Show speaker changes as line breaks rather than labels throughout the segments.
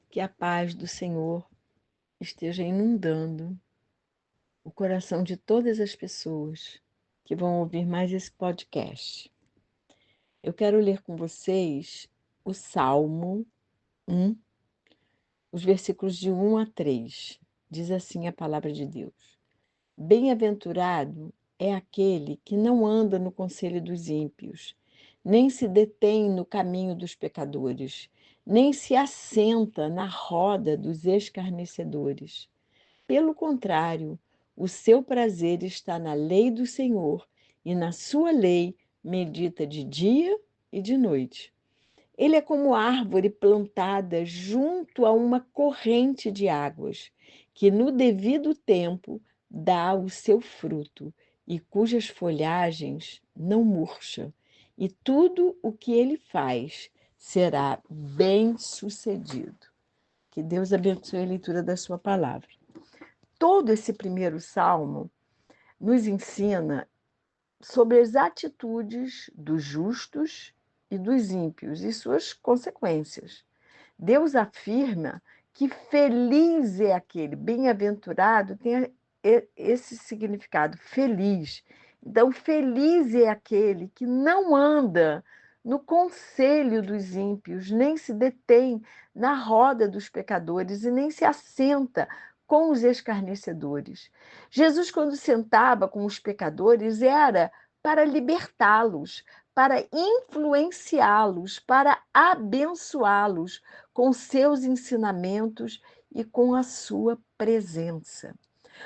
Que a paz do Senhor esteja inundando o coração de todas as pessoas que vão ouvir mais esse podcast. Eu quero ler com vocês o Salmo 1, os versículos de 1 a 3. Diz assim a palavra de Deus: Bem-aventurado é aquele que não anda no conselho dos ímpios, nem se detém no caminho dos pecadores, nem se assenta na roda dos escarnecedores. Pelo contrário, o seu prazer está na lei do Senhor, e na sua lei medita de dia e de noite. Ele é como árvore plantada junto a uma corrente de águas, que no devido tempo dá o seu fruto, e cujas folhagens não murcham, e tudo o que ele faz será bem-sucedido. Que Deus abençoe a leitura da sua palavra. Todo esse primeiro salmo nos ensina sobre as atitudes dos justos e dos ímpios e suas consequências. Deus afirma que feliz é aquele, bem-aventurado tem esse significado, feliz. Então, feliz é aquele que não anda no conselho dos ímpios, nem se detém na roda dos pecadores e nem se assenta com os escarnecedores. Jesus, quando sentava com os pecadores, era para libertá-los, para influenciá-los, para abençoá-los com seus ensinamentos e com a sua presença.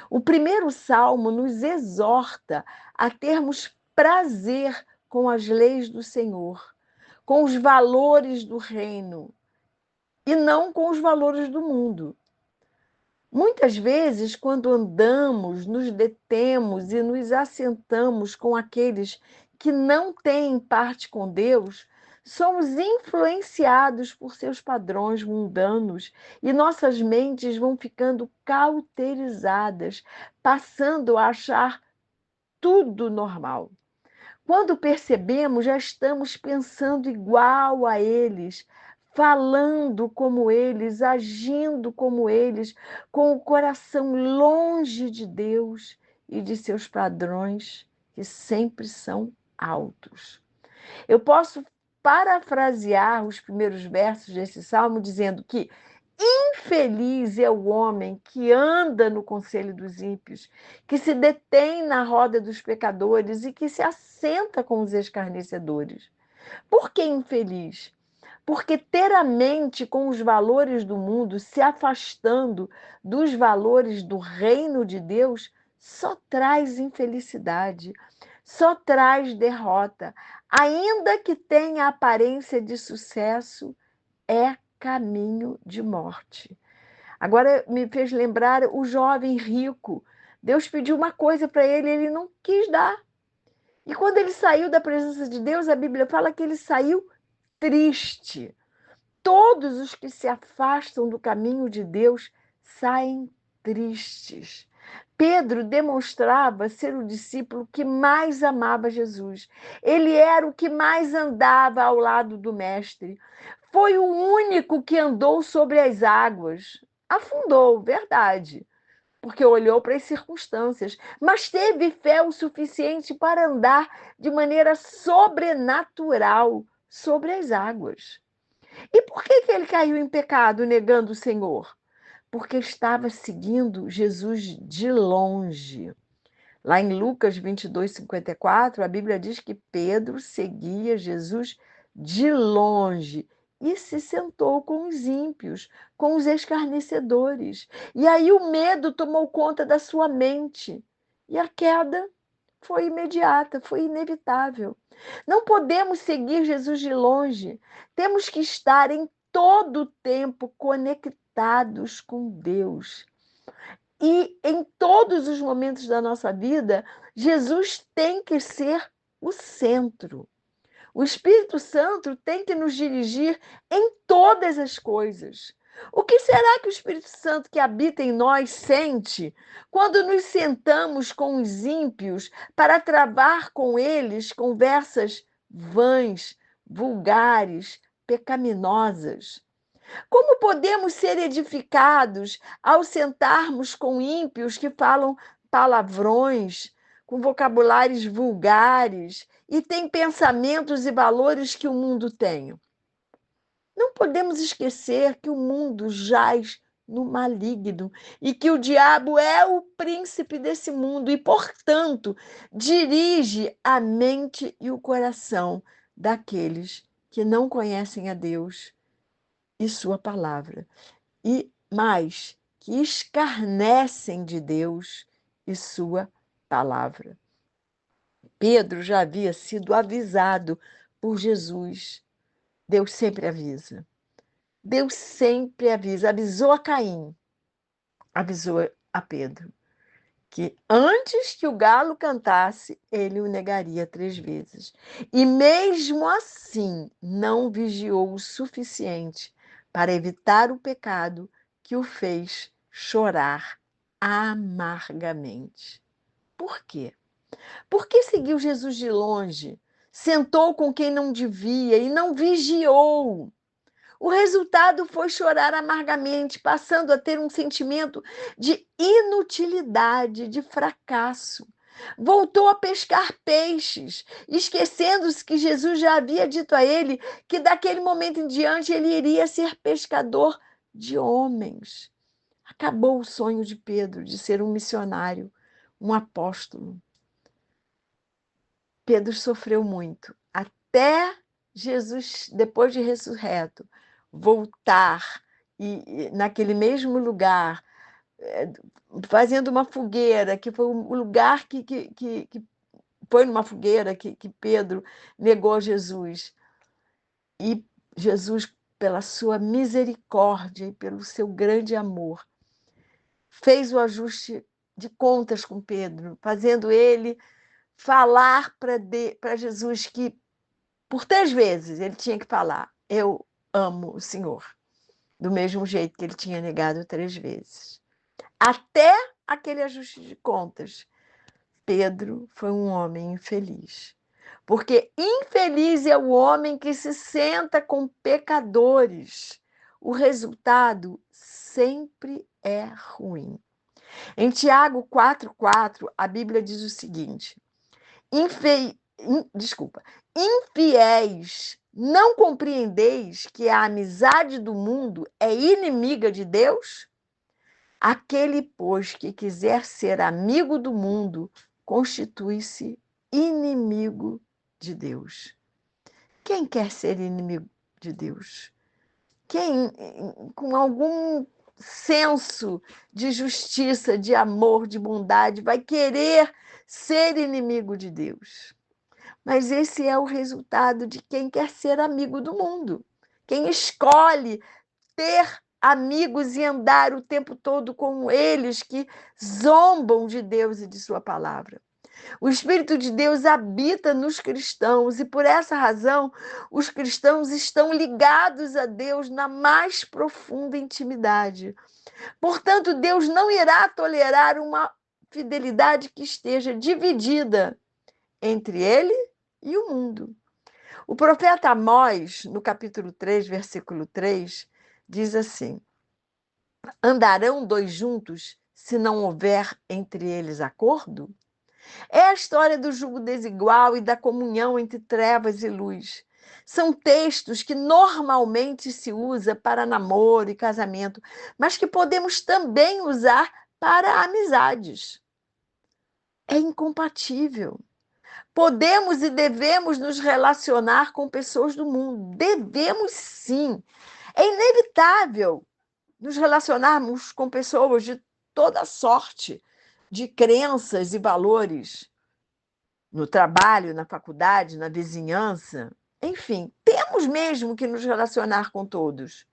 O primeiro salmo nos exorta a termos prazer com as leis do Senhor, com os valores do reino e não com os valores do mundo. Muitas vezes, quando andamos, nos detemos e nos assentamos com aqueles que não têm parte com Deus, somos influenciados por seus padrões mundanos e nossas mentes vão ficando cauterizadas, passando a achar tudo normal. Quando percebemos, já estamos pensando igual a eles, falando como eles, agindo como eles, com o coração longe de Deus e de seus padrões, que sempre são altos. Eu posso parafrasear os primeiros versos desse salmo dizendo que infeliz é o homem que anda no conselho dos ímpios, que se detém na roda dos pecadores e que se assenta com os escarnecedores. Por que infeliz? Porque ter a mente com os valores do mundo, se afastando dos valores do reino de Deus, só traz infelicidade, só traz derrota. Ainda que tenha aparência de sucesso, é caminho de morte. Agora me fez lembrar o jovem rico. Deus pediu uma coisa para ele, ele não quis dar. E quando ele saiu da presença de Deus, a Bíblia fala que ele saiu triste. Todos os que se afastam do caminho de Deus saem tristes. Pedro demonstrava ser o discípulo que mais amava Jesus. Ele era o que mais andava ao lado do Mestre. Foi o único que andou sobre as águas. Afundou, verdade, porque olhou para as circunstâncias, mas teve fé o suficiente para andar de maneira sobrenatural sobre as águas. E por que ele caiu em pecado negando o Senhor? Porque estava seguindo Jesus de longe. Lá em Lucas 22:54, a Bíblia diz que Pedro seguia Jesus de longe e se sentou com os ímpios, com os escarnecedores. E aí o medo tomou conta da sua mente. E a queda foi imediata, foi inevitável. Não podemos seguir Jesus de longe. Temos que estar em todo o tempo conectados com Deus. E em todos os momentos da nossa vida, Jesus tem que ser o centro. O Espírito Santo tem que nos dirigir em todas as coisas. O que será que o Espírito Santo que habita em nós sente quando nos sentamos com os ímpios para travar com eles conversas vãs, vulgares, pecaminosas? Como podemos ser edificados ao sentarmos com ímpios que falam palavrões, com vocabulários vulgares e têm pensamentos e valores que o mundo tem? Não podemos esquecer que o mundo jaz no maligno e que o diabo é o príncipe desse mundo e, portanto, dirige a mente e o coração daqueles que não conhecem a Deus e sua palavra, e mais, que escarnecem de Deus e sua palavra. Pedro já havia sido avisado por Jesus. Deus sempre avisa. Deus sempre avisa. Avisou a Caim, avisou a Pedro, que antes que o galo cantasse, ele o negaria 3 vezes. E mesmo assim, não vigiou o suficiente para evitar o pecado que o fez chorar amargamente. Por quê? Porque seguiu Jesus de longe, sentou com quem não devia e não vigiou. O resultado foi chorar amargamente, passando a ter um sentimento de inutilidade, de fracasso. Voltou a pescar peixes, esquecendo-se que Jesus já havia dito a ele que daquele momento em diante ele iria ser pescador de homens. Acabou o sonho de Pedro de ser um missionário, um apóstolo. Pedro sofreu muito, até Jesus, depois de ressurreto, voltar e naquele mesmo lugar, fazendo uma fogueira, que foi o lugar que foi numa fogueira que Pedro negou Jesus. E Jesus, pela sua misericórdia e pelo seu grande amor, fez o ajuste de contas com Pedro, fazendo ele falar para Jesus que por 3 vezes ele tinha que falar: eu amo o Senhor, do mesmo jeito que ele tinha negado 3 vezes. Até aquele ajuste de contas, Pedro foi um homem infeliz. Porque infeliz é o homem que se senta com pecadores. O resultado sempre é ruim. Em Tiago 4,4, a Bíblia diz o seguinte: infiéis, não compreendeis que a amizade do mundo é inimiga de Deus? Aquele, pois, que quiser ser amigo do mundo, constitui-se inimigo de Deus. Quem quer ser inimigo de Deus? Quem, com algum senso de justiça, de amor, de bondade, vai querer ser inimigo de Deus? Mas esse é o resultado de quem quer ser amigo do mundo. Quem escolhe ter amigos e andar o tempo todo com eles que zombam de Deus e de sua palavra. O Espírito de Deus habita nos cristãos e, por essa razão, os cristãos estão ligados a Deus na mais profunda intimidade. Portanto, Deus não irá tolerar uma fidelidade que esteja dividida entre ele e o mundo. O profeta Amós, no capítulo 3, versículo 3, diz assim: andarão 2 juntos se não houver entre eles acordo? É a história do jugo desigual e da comunhão entre trevas e luz. São textos que normalmente se usa para namoro e casamento, mas que podemos também usar para amizades. É incompatível. Podemos e devemos nos relacionar com pessoas do mundo. Devemos sim. É inevitável nos relacionarmos com pessoas de toda sorte, de crenças e valores, no trabalho, na faculdade, na vizinhança. Enfim, temos mesmo que nos relacionar com todos.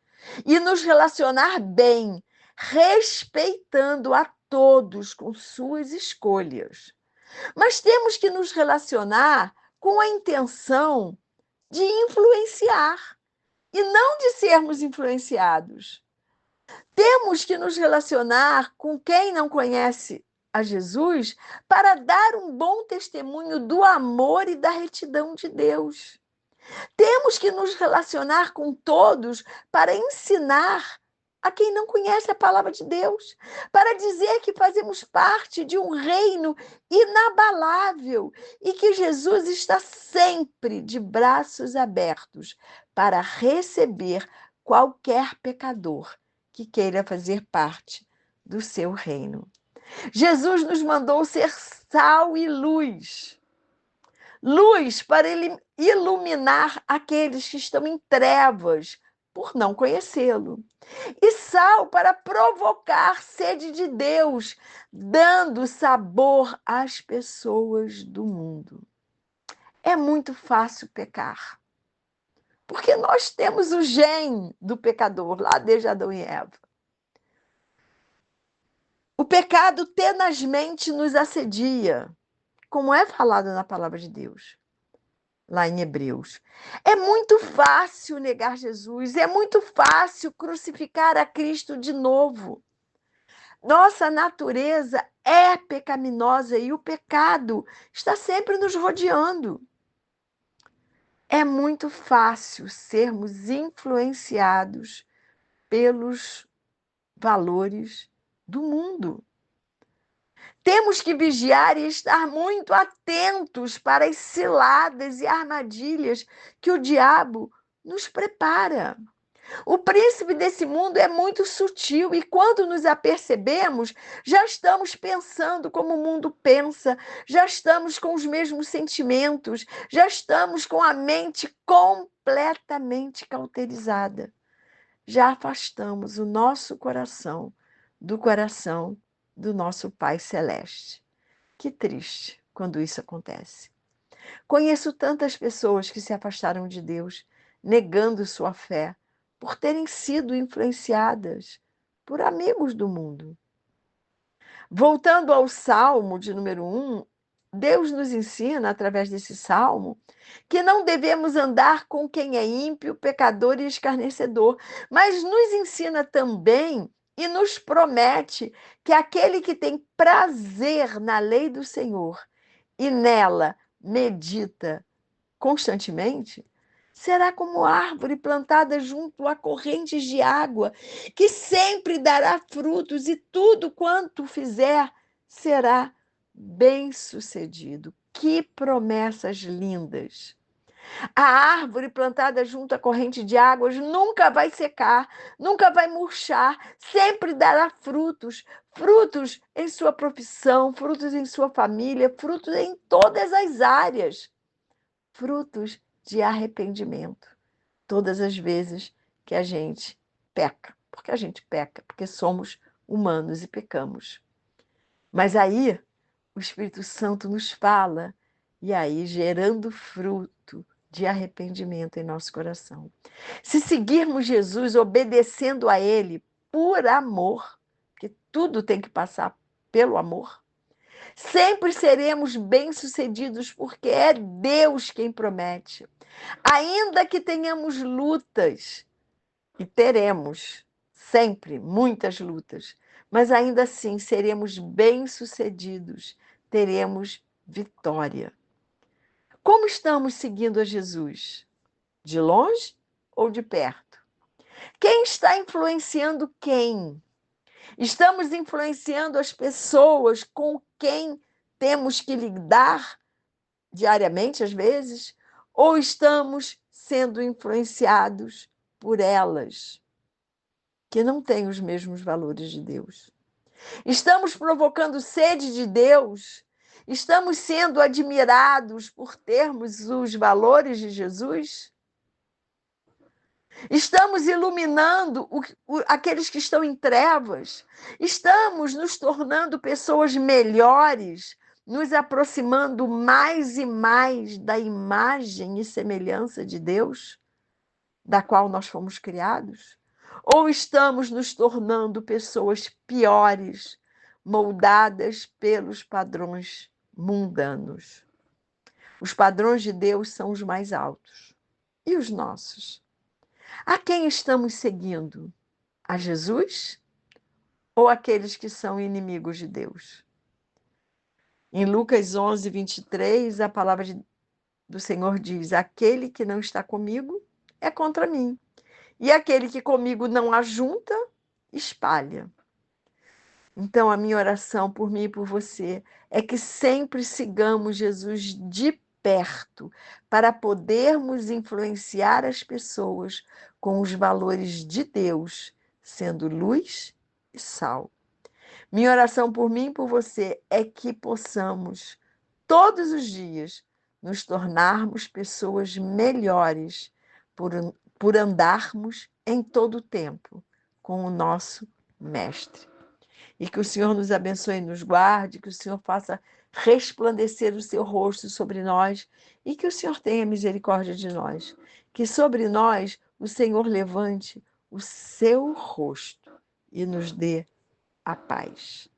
E nos relacionar bem, respeitando a todos com suas escolhas. Mas temos que nos relacionar com a intenção de influenciar e não de sermos influenciados. Temos que nos relacionar com quem não conhece a Jesus para dar um bom testemunho do amor e da retidão de Deus. Temos que nos relacionar com todos para ensinar a quem não conhece a palavra de Deus, para dizer que fazemos parte de um reino inabalável e que Jesus está sempre de braços abertos para receber qualquer pecador que queira fazer parte do seu reino. Jesus nos mandou ser sal e luz. Luz para iluminar aqueles que estão em trevas por não conhecê-lo. E sal para provocar sede de Deus, dando sabor às pessoas do mundo. É muito fácil pecar, porque nós temos o gene do pecador lá desde Adão e Eva. O pecado tenazmente nos assedia, como é falado na palavra de Deus, lá em Hebreus. É muito fácil negar Jesus, é muito fácil crucificar a Cristo de novo. Nossa natureza é pecaminosa e o pecado está sempre nos rodeando. É muito fácil sermos influenciados pelos valores do mundo. Temos que vigiar e estar muito atentos para as ciladas e armadilhas que o diabo nos prepara. O príncipe desse mundo é muito sutil e quando nos apercebemos, já estamos pensando como o mundo pensa, já estamos com os mesmos sentimentos, já estamos com a mente completamente cauterizada. Já afastamos o nosso coração do nosso Pai Celeste. Que triste quando isso acontece. Conheço tantas pessoas que se afastaram de Deus, negando sua fé, por terem sido influenciadas por amigos do mundo. Voltando ao Salmo de número 1, Deus nos ensina, através desse salmo, que não devemos andar com quem é ímpio, pecador e escarnecedor, mas nos ensina também e nos promete que aquele que tem prazer na lei do Senhor e nela medita constantemente, será como árvore plantada junto a correntes de água, que sempre dará frutos e tudo quanto fizer será bem-sucedido. Que promessas lindas! A árvore plantada junto à corrente de águas nunca vai secar, nunca vai murchar, sempre dará frutos, frutos em sua profissão, frutos em sua família, frutos em todas as áreas, frutos de arrependimento. Todas as vezes que a gente peca, porque somos humanos e pecamos. Mas aí o Espírito Santo nos fala, e aí gerando fruto de arrependimento em nosso coração. Se seguirmos Jesus obedecendo a Ele por amor, porque tudo tem que passar pelo amor, sempre seremos bem-sucedidos, porque é Deus quem promete. Ainda que tenhamos lutas, e teremos sempre muitas lutas, mas ainda assim seremos bem-sucedidos, teremos vitória. Como estamos seguindo a Jesus? De longe ou de perto? Quem está influenciando quem? Estamos influenciando as pessoas com quem temos que lidar diariamente, às vezes, ou estamos sendo influenciados por elas, que não têm os mesmos valores de Deus? Estamos provocando sede de Deus? Estamos sendo admirados por termos os valores de Jesus? Estamos iluminando aqueles que estão em trevas? Estamos nos tornando pessoas melhores, nos aproximando mais e mais da imagem e semelhança de Deus, da qual nós fomos criados? Ou estamos nos tornando pessoas piores, moldadas pelos padrões mundanos? Os padrões de Deus são os mais altos. E os nossos? A quem estamos seguindo? A Jesus ou aqueles que são inimigos de Deus? Em Lucas 11, 23, a palavra do Senhor diz: aquele que não está comigo é contra mim, e aquele que comigo não ajunta, espalha. Então, a minha oração por mim e por você é que sempre sigamos Jesus de perto, para podermos influenciar as pessoas com os valores de Deus, sendo luz e sal. Minha oração por mim e por você é que possamos, todos os dias, nos tornarmos pessoas melhores por, por andarmos em todo o tempo com o nosso Mestre. E que o Senhor nos abençoe e nos guarde, que o Senhor faça resplandecer o seu rosto sobre nós e que o Senhor tenha misericórdia de nós. Que sobre nós o Senhor levante o seu rosto e nos dê a paz.